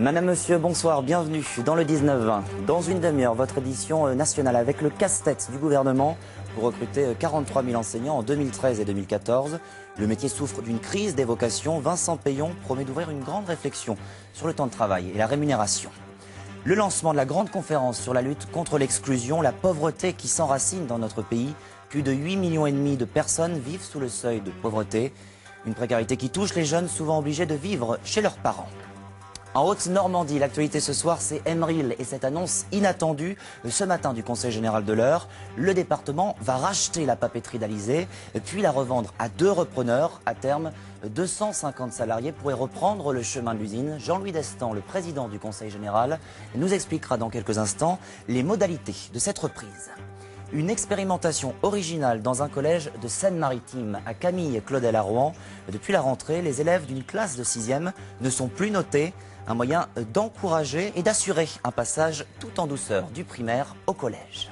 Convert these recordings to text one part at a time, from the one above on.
Madame, Monsieur, bonsoir, bienvenue dans le 19-20. Dans une demi-heure, votre édition nationale avec le casse-tête du gouvernement pour recruter 43 000 enseignants en 2013 et 2014. Le métier souffre d'une crise des vocations. Vincent Payon promet d'ouvrir une grande réflexion sur le temps de travail et la rémunération. Le lancement de la grande conférence sur la lutte contre l'exclusion, la pauvreté qui s'enracine dans notre pays. Plus de 8,5 millions de personnes vivent sous le seuil de pauvreté. Une précarité qui touche les jeunes, souvent obligés de vivre chez leurs parents. En Haute-Normandie, l'actualité ce soir, c'est Emeril et cette annonce inattendue ce matin du Conseil général de l'Eure. Le département va racheter la papeterie d'Alizé, puis la revendre à 2 repreneurs. À terme, 250 salariés pourraient reprendre le chemin de l'usine. Jean-Louis Destan, le président du Conseil général, nous expliquera dans quelques instants les modalités de cette reprise. Une expérimentation originale dans un collège de Seine-Maritime à Camille-Claudel à Rouen. Depuis la rentrée, les élèves d'une classe de 6e ne sont plus notés. Un moyen d'encourager et d'assurer un passage tout en douceur du primaire au collège.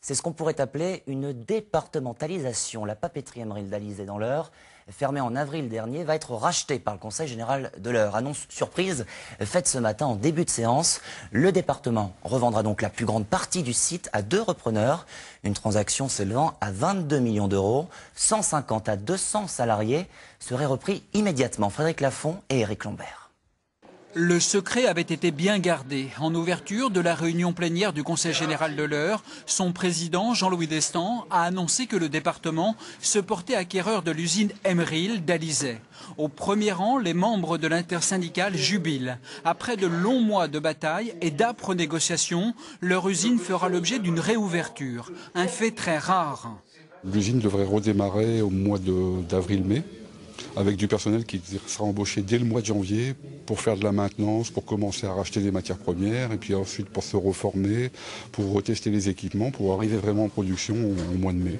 C'est ce qu'on pourrait appeler une départementalisation. La papeterie Emeril d'Alizé dans l'Eure, fermée en avril dernier, va être rachetée par le Conseil général de l'Eure. Annonce surprise faite ce matin en début de séance. Le département revendra donc la plus grande partie du site à 2 repreneurs. Une transaction s'élevant à 22 millions d'euros. 150 à 200 salariés seraient repris immédiatement. Frédéric Lafont et Éric Lambert. Le secret avait été bien gardé. En ouverture de la réunion plénière du Conseil général de l'Eure, son président, Jean-Louis Destan, a annoncé que le département se portait acquéreur de l'usine Emeril d'Alizé. Au premier rang, les membres de l'intersyndicale jubilent. Après de longs mois de bataille et d'âpres négociations, leur usine fera l'objet d'une réouverture. Un fait très rare. L'usine devrait redémarrer au mois d'avril-mai, avec du personnel qui sera embauché dès le mois de janvier pour faire de la maintenance, pour commencer à racheter des matières premières, et puis ensuite pour se reformer, pour retester les équipements, pour arriver vraiment en production au mois de mai.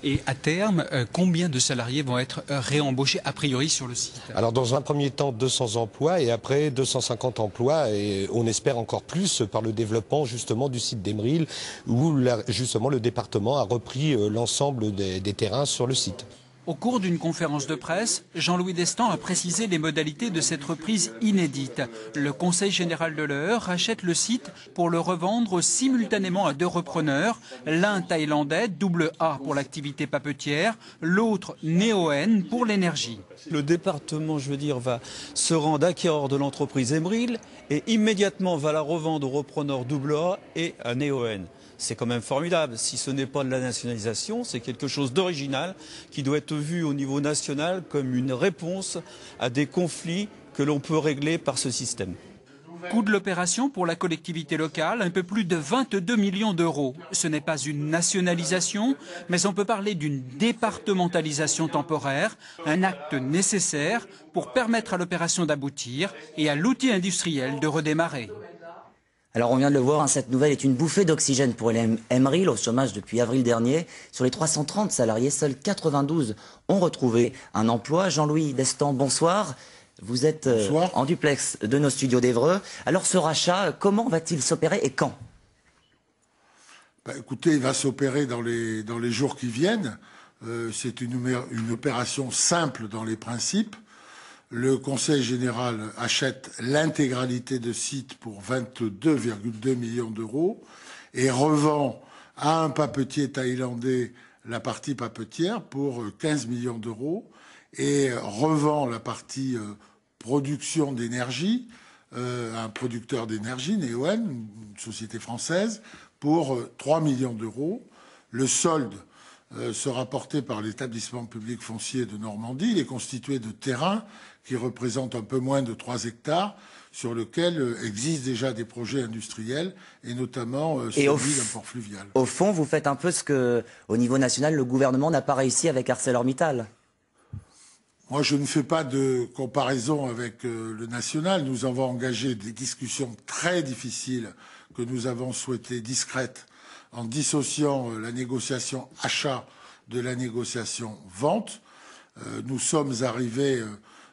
Et à terme, combien de salariés vont être réembauchés a priori sur le site? Alors dans un premier temps 200 emplois et après 250 emplois et on espère encore plus par le développement justement du site d'Emeril où justement le département a repris l'ensemble des terrains sur le site. Au cours d'une conférence de presse, Jean-Louis Destan a précisé les modalités de cette reprise inédite. Le Conseil général de l'Eure rachète le site pour le revendre simultanément à 2 repreneurs, l'un thaïlandais, double A pour l'activité papetière, l'autre Neoen pour l'énergie. Le département, va se rendre acquéreur de l'entreprise Emeril et immédiatement va la revendre aux repreneurs double A et à Neoen. C'est quand même formidable. Si ce n'est pas de la nationalisation, c'est quelque chose d'original qui doit être vu au niveau national comme une réponse à des conflits que l'on peut régler par ce système. Coût de l'opération pour la collectivité locale, un peu plus de 22 millions d'euros. Ce n'est pas une nationalisation, mais on peut parler d'une départementalisation temporaire, un acte nécessaire pour permettre à l'opération d'aboutir et à l'outil industriel de redémarrer. Alors on vient de le voir, cette nouvelle est une bouffée d'oxygène pour Emeril, au chômage depuis avril dernier. Sur les 330 salariés, seuls 92 ont retrouvé un emploi. Jean-Louis Destan, bonsoir. Vous êtes en duplex de nos studios d'Évreux. Alors ce rachat, comment va-t-il s'opérer et quand? Écoutez, il va s'opérer dans les jours qui viennent. C'est une opération simple dans les principes. Le Conseil général achète l'intégralité de site pour 22,2 millions d'euros et revend à un papetier thaïlandais la partie papetière pour 15 millions d'euros et revend la partie production d'énergie à un producteur d'énergie, Neoen, une société française, pour 3 millions d'euros. Le solde sera porté par l'établissement public foncier de Normandie. Il est constitué de terrains qui représentent un peu moins de 3 hectares, sur lequel existent déjà des projets industriels, et notamment celui d'un port fluvial. Au fond, vous faites un peu ce que, au niveau national, le gouvernement n'a pas réussi avec ArcelorMittal. Moi, je ne fais pas de comparaison avec le national. Nous avons engagé des discussions très difficiles que nous avons souhaitées discrètes, en dissociant la négociation achat de la négociation vente. Nous sommes arrivés,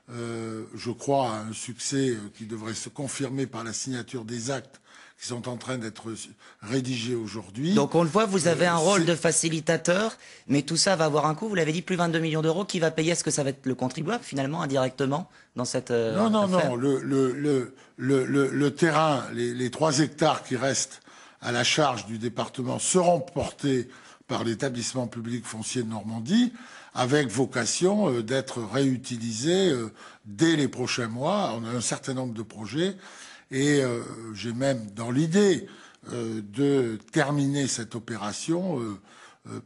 je crois, à un succès qui devrait se confirmer par la signature des actes qui sont en train d'être rédigés aujourd'hui. Donc on le voit, vous avez un rôle de facilitateur, mais tout ça va avoir un coût. Vous l'avez dit, plus 22 millions d'euros. Qui va payer? Est-ce que ça va être le contribuable finalement, indirectement, dans cette Non, non, affaire? non. Le terrain, les 3 hectares qui restent à la charge du département seront portés par l'établissement public foncier de Normandie, avec vocation d'être réutilisés dès les prochains mois. On a un certain nombre de projets et j'ai même dans l'idée de terminer cette opération,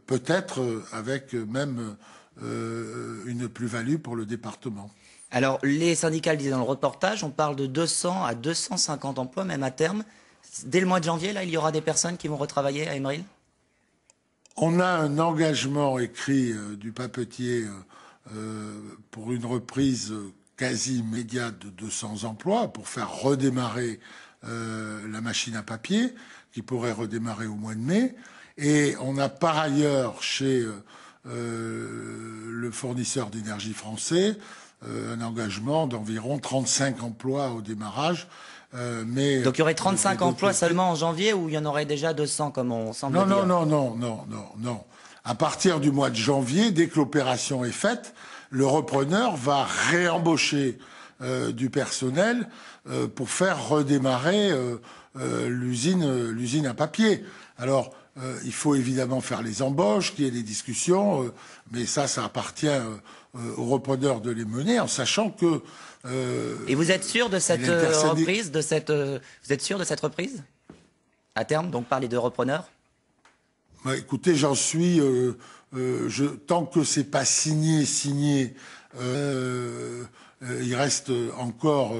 peut-être avec même une plus-value pour le département. Alors, les syndicats le disaient dans le reportage, on parle de 200 à 250 emplois, même à terme. Dès le mois de janvier, là, il y aura des personnes qui vont retravailler à Emeril? On a un engagement écrit du papetier pour une reprise quasi immédiate de 200 emplois pour faire redémarrer la machine à papier, qui pourrait redémarrer au mois de mai. Et on a par ailleurs chez le fournisseur d'énergie français un engagement d'environ 35 emplois au démarrage. Mais donc il y aurait 35 emplois seulement en janvier, ou il y en aurait déjà 200 comme on semble dire? Non. À partir du mois de janvier, dès que l'opération est faite, le repreneur va réembaucher du personnel pour faire redémarrer l'usine à papier. Alors, il faut évidemment faire les embauches, qu'il y ait des discussions, mais ça appartient aux repreneurs de les mener, en sachant que... Et vous êtes sûr de cette reprise, vous êtes sûr de cette reprise à terme, donc par les 2 repreneurs? Bah, écoutez, j'en suis... tant que c'est pas signé, il reste encore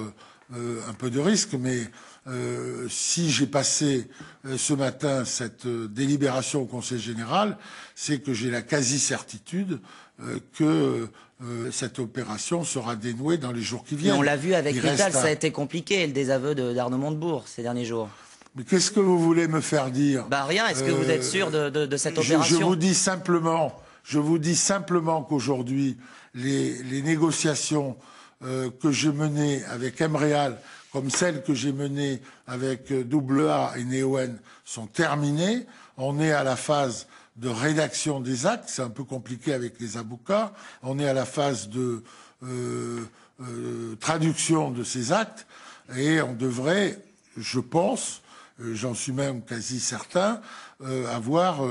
un peu de risque, mais si j'ai passé ce matin cette délibération au Conseil général, c'est que j'ai la quasi-certitude que cette opération sera dénouée dans les jours qui viennent. Mais on l'a vu avec Vital, ça a été compliqué, le désaveu d'Arnaud Montebourg ces derniers jours. Mais qu'est-ce que vous voulez me faire dire? Bah rien, est-ce que vous êtes sûr de cette opération? Je vous dis simplement qu'aujourd'hui, les négociations que j'ai menées avec Emeril, comme celles que j'ai menées avec AA et Neoen, sont terminées. On est à la phase de rédaction des actes, c'est un peu compliqué avec les avocats. On est à la phase de traduction de ces actes et on devrait, je pense, j'en suis même quasi certain, avoir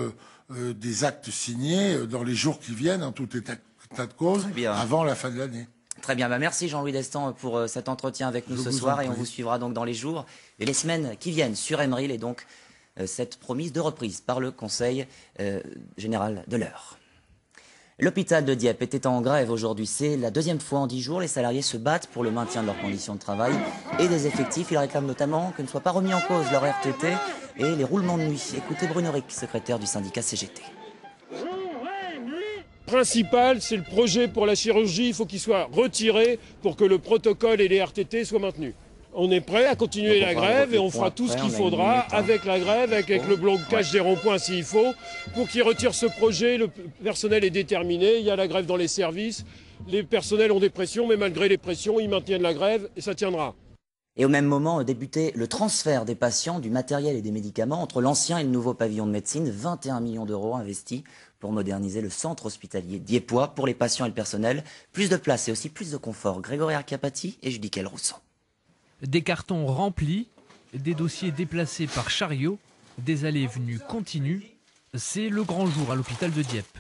des actes signés dans les jours qui viennent, en tout état de cause, avant la fin de l'année. Très bien, merci Jean-Louis Destan pour cet entretien avec nous ce soir, et on vous suivra donc dans les jours et les semaines qui viennent sur Emeril, et donc cette promise de reprise par le Conseil général de l'Eure. L'hôpital de Dieppe était en grève aujourd'hui. C'est la 2e fois en 10 jours. Les salariés se battent pour le maintien de leurs conditions de travail et des effectifs. Ils réclament notamment que ne soit pas remis en cause leur RTT et les roulements de nuit. Écoutez Bruno Rick, secrétaire du syndicat CGT. Le principal, c'est le projet pour la chirurgie. Il faut qu'il soit retiré pour que le protocole et les RTT soient maintenus. On est prêt à continuer la grève et on fera tout ce qu'il faudra avec la grève, avec le blocage des ronds-points s'il faut, pour qu'ils retirent ce projet. Le personnel est déterminé, il y a la grève dans les services, les personnels ont des pressions, mais malgré les pressions, ils maintiennent la grève et ça tiendra. Et au même moment débutait le transfert des patients, du matériel et des médicaments entre l'ancien et le nouveau pavillon de médecine. 21 millions d'euros investis pour moderniser le centre hospitalier diepois pour les patients et le personnel. Plus de place et aussi plus de confort. Grégory Arcapati et Judicaël Rousseau. Des cartons remplis, des dossiers déplacés par chariot, des allées et venues continues. C'est le grand jour à l'hôpital de Dieppe.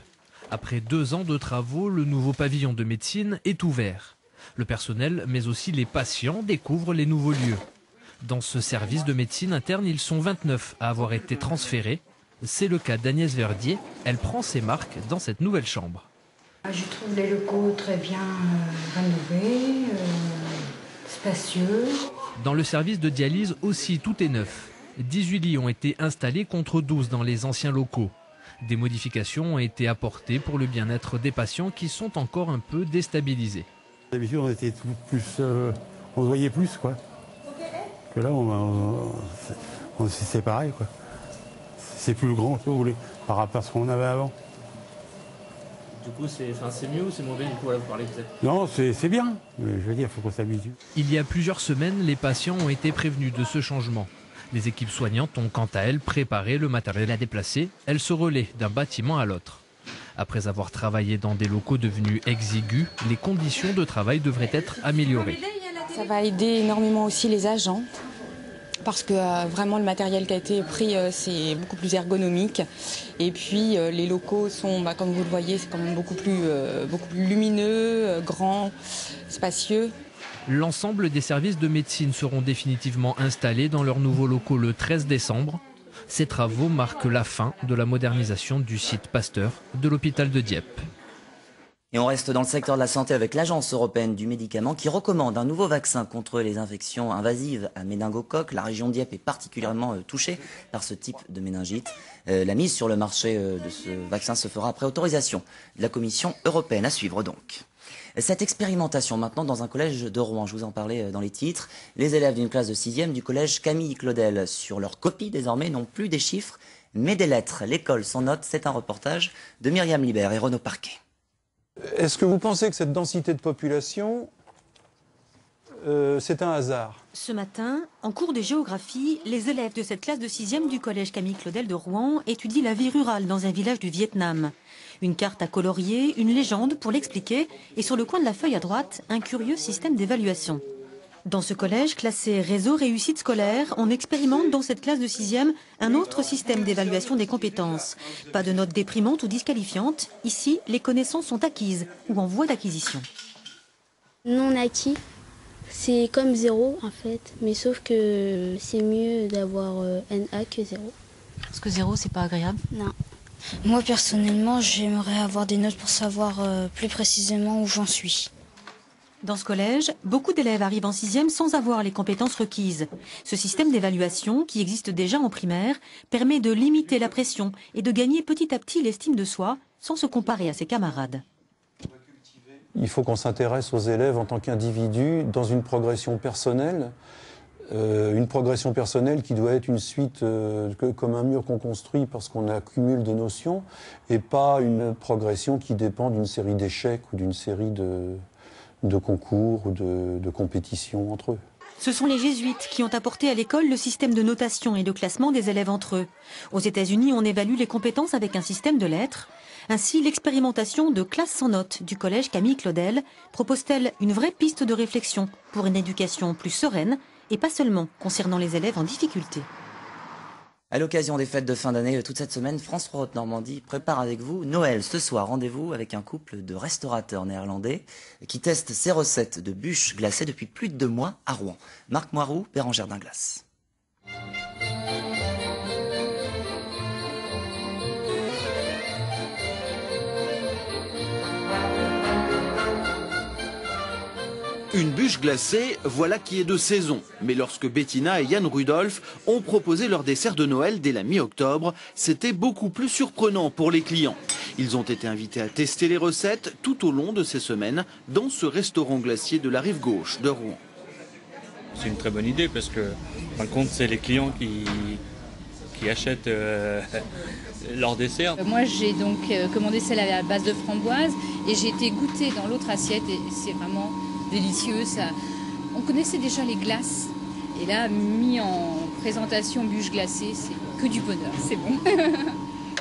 Après 2 ans de travaux, le nouveau pavillon de médecine est ouvert. Le personnel, mais aussi les patients, découvrent les nouveaux lieux. Dans ce service de médecine interne, ils sont 29 à avoir été transférés. C'est le cas d'Agnès Verdier. Elle prend ses marques dans cette nouvelle chambre. Je trouve les locaux très bien rénovés, spacieux. Dans le service de dialyse aussi, tout est neuf. 18 lits ont été installés contre 12 dans les anciens locaux. Des modifications ont été apportées pour le bien-être des patients qui sont encore un peu déstabilisés. D'habitude, on était plus, on se voyait plus, quoi. Que là, c'est pareil, quoi. C'est plus grand, si vous voulez, par rapport à ce qu'on avait avant. Du coup, c'est mieux ou c'est mauvais, du coup, voilà, vous parlez peut-être? Non, c'est bien, mais je veux dire, il faut qu'on s'habitue. Il y a plusieurs semaines, les patients ont été prévenus de ce changement. Les équipes soignantes ont quant à elles préparé le matériel à déplacer. Elles se relaient d'un bâtiment à l'autre. Après avoir travaillé dans des locaux devenus exigus, les conditions de travail devraient être améliorées. Ça va aider énormément aussi les agents, parce que vraiment le matériel qui a été pris, c'est beaucoup plus ergonomique. Et puis les locaux sont, comme vous le voyez, c'est quand même beaucoup plus lumineux, grands, spacieux. L'ensemble des services de médecine seront définitivement installés dans leurs nouveaux locaux le 13 décembre. Ces travaux marquent la fin de la modernisation du site Pasteur de l'hôpital de Dieppe. Et on reste dans le secteur de la santé avec l'Agence européenne du médicament qui recommande un nouveau vaccin contre les infections invasives à méningocoque. La région de Dieppe est particulièrement touchée par ce type de méningite. La mise sur le marché de ce vaccin se fera après autorisation de la Commission européenne. À suivre donc. Cette expérimentation maintenant dans un collège de Rouen, je vous en parlais dans les titres. Les élèves d'une classe de 6e du collège Camille Claudel sur leur copie désormais n'ont plus des chiffres mais des lettres. L'école sans notes, c'est un reportage de Myriam Libert et Renaud Parquet. Est-ce que vous pensez que cette densité de population, c'est un hasard? Ce matin, en cours de géographie, les élèves de cette classe de 6e du collège Camille Claudel de Rouen étudient la vie rurale dans un village du Vietnam. Une carte à colorier, une légende pour l'expliquer et sur le coin de la feuille à droite, un curieux système d'évaluation. Dans ce collège classé réseau réussite scolaire, on expérimente dans cette classe de 6e un autre système d'évaluation des compétences. Pas de notes déprimantes ou disqualifiantes. Ici, les connaissances sont acquises ou en voie d'acquisition. Non acquis, c'est comme 0 en fait, mais sauf que c'est mieux d'avoir NA que 0. Parce que 0, c'est pas agréable? Non. Moi personnellement, j'aimerais avoir des notes pour savoir plus précisément où j'en suis. Dans ce collège, beaucoup d'élèves arrivent en 6e sans avoir les compétences requises. Ce système d'évaluation, qui existe déjà en primaire, permet de limiter la pression et de gagner petit à petit l'estime de soi sans se comparer à ses camarades. Il faut qu'on s'intéresse aux élèves en tant qu'individus dans une progression personnelle. Une progression personnelle qui doit être une suite comme un mur qu'on construit parce qu'on accumule des notions et pas une progression qui dépend d'une série d'échecs ou d'une série de concours ou de compétitions entre eux. Ce sont les jésuites qui ont apporté à l'école le système de notation et de classement des élèves entre eux. Aux États-Unis, on évalue les compétences avec un système de lettres. Ainsi, l'expérimentation de classe sans notes du collège Camille Claudel propose-t-elle une vraie piste de réflexion pour une éducation plus sereine et pas seulement concernant les élèves en difficulté. À l'occasion des fêtes de fin d'année, toute cette semaine, France 3 Haute-Normandie prépare avec vous Noël. Ce soir, rendez-vous avec un couple de restaurateurs néerlandais qui testent ces recettes de bûches glacées depuis plus de 2 mois à Rouen. Marc Moiroux, Bérangère Dinglas. Une bûche glacée, voilà qui est de saison. Mais lorsque Bettina et Jan Rudolf ont proposé leur dessert de Noël dès la mi-octobre, c'était beaucoup plus surprenant pour les clients. Ils ont été invités à tester les recettes tout au long de ces semaines dans ce restaurant glacier de la rive gauche de Rouen. C'est une très bonne idée parce que, par contre, c'est les clients qui achètent leur dessert. Moi, j'ai donc commandé celle à la base de framboise et j'ai été goûter dans l'autre assiette et c'est vraiment délicieux. Ça. On connaissait déjà les glaces et là, mis en présentation bûche glacée, c'est que du bonheur, c'est bon.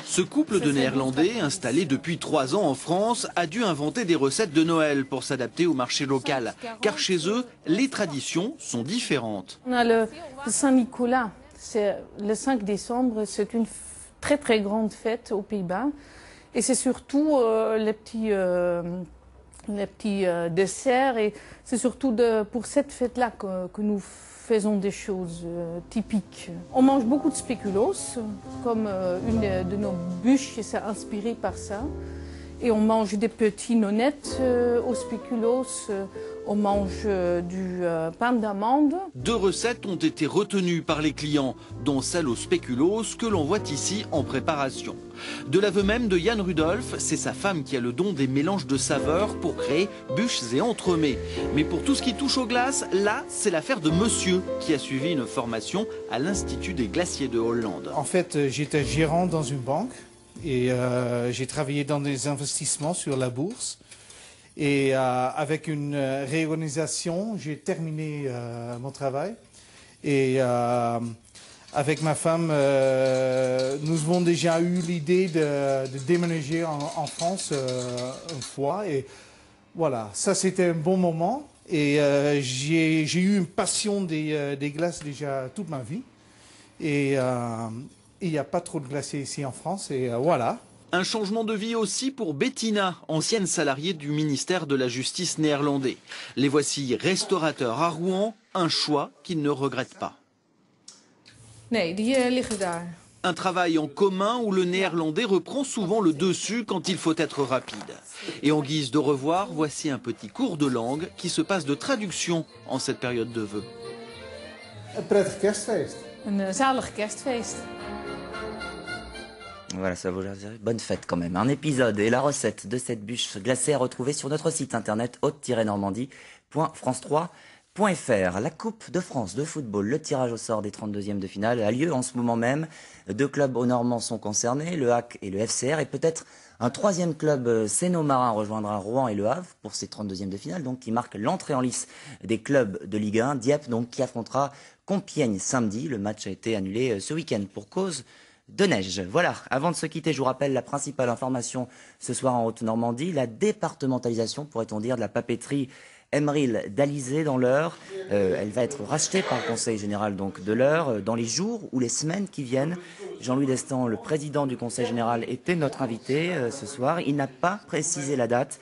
Ce couple de Néerlandais, installé depuis 3 ans en France, a dû inventer des recettes de Noël pour s'adapter au marché local. Car chez eux, les traditions sont différentes. On a le Saint-Nicolas. Le 5 décembre, c'est une très très grande fête aux Pays-Bas. Et c'est surtout les petits desserts. Et c'est surtout pour cette fête-là que nous faisons des choses typiques. On mange beaucoup de spéculoos, comme une de nos bûches qui s'est inspirée par ça. Et on mange des petits nonnettes aux spéculoos. On mange du pain d'amande. 2 recettes ont été retenues par les clients, dont celle au spéculoos que l'on voit ici en préparation. De l'aveu même de Jan Rudolf, c'est sa femme qui a le don des mélanges de saveurs pour créer bûches et entremets. Mais pour tout ce qui touche aux glaces, là, c'est l'affaire de monsieur qui a suivi une formation à l'Institut des glaciers de Hollande. En fait, j'étais gérant dans une banque et j'ai travaillé dans des investissements sur la bourse. Et avec une réorganisation, j'ai terminé mon travail. Et avec ma femme, nous avons déjà eu l'idée de déménager en France une fois. Et voilà, ça c'était un bon moment. Et j'ai eu une passion des glaces déjà toute ma vie. Et il n'y a pas trop de glaciers ici en France. Et voilà. Un changement de vie aussi pour Bettina, ancienne salariée du ministère de la Justice néerlandais. Les voici restaurateurs à Rouen, un choix qu'ils ne regrettent pas. Nee, die liggen daar. Un travail en commun où le néerlandais reprend souvent le dessus quand il faut être rapide. Et en guise de revoir, voici un petit cours de langue qui se passe de traduction en cette période de vœux. Een prettig kerstfeest. Een zalig kerstfeest. Voilà, ça vous dire bonne fête quand même. Un épisode et la recette de cette bûche glacée à retrouver sur notre site internet haute-normandie.france3.fr. La Coupe de France de football, le tirage au sort des 32e de finale a lieu en ce moment même. 2 clubs au Normand sont concernés, le HAC et le FCR, et peut-être un 3e club séno-marin rejoindra Rouen et Le Havre pour ces 32e de finale, donc qui marque l'entrée en lice des clubs de Ligue 1. Dieppe donc qui affrontera Compiègne samedi. Le match a été annulé ce week-end pour cause de neige. Voilà, avant de se quitter, je vous rappelle la principale information ce soir en Haute-Normandie, la départementalisation, pourrait-on dire, de la papeterie Emeril d'Alizé dans l'Eure. Elle va être rachetée par le Conseil général donc, de l'Eure dans les jours ou les semaines qui viennent. Jean-Louis Destan, le président du Conseil général, était notre invité ce soir. Il n'a pas précisé la date.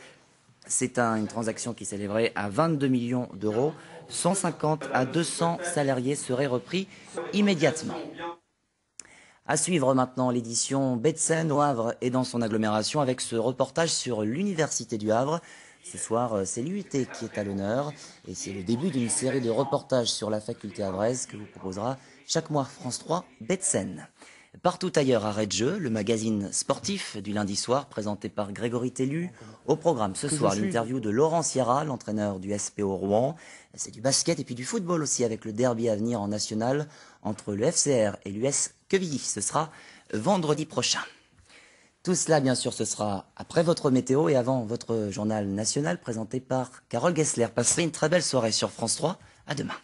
C'est une transaction qui s'élèverait à 22 millions d'euros. 150 à 200 salariés seraient repris immédiatement. À suivre maintenant l'édition Betsen au Havre et dans son agglomération avec ce reportage sur l'Université du Havre. Ce soir, c'est l'UIT qui est à l'honneur et c'est le début d'une série de reportages sur la faculté havraise que vous proposera chaque mois France 3 Betsen. Partout ailleurs, arrêt de jeu, le magazine sportif du lundi soir présenté par Grégory Tellu. Au programme ce soir, l'interview de Laurent Sierra, l'entraîneur du SPO Rouen. C'est du basket et puis du football aussi avec le derby à venir en national entre le FCR et l'US Quevilly. Ce sera vendredi prochain. Tout cela, bien sûr, ce sera après votre météo et avant votre journal national présenté par Carole Gessler. Passez une très belle soirée sur France 3. À demain.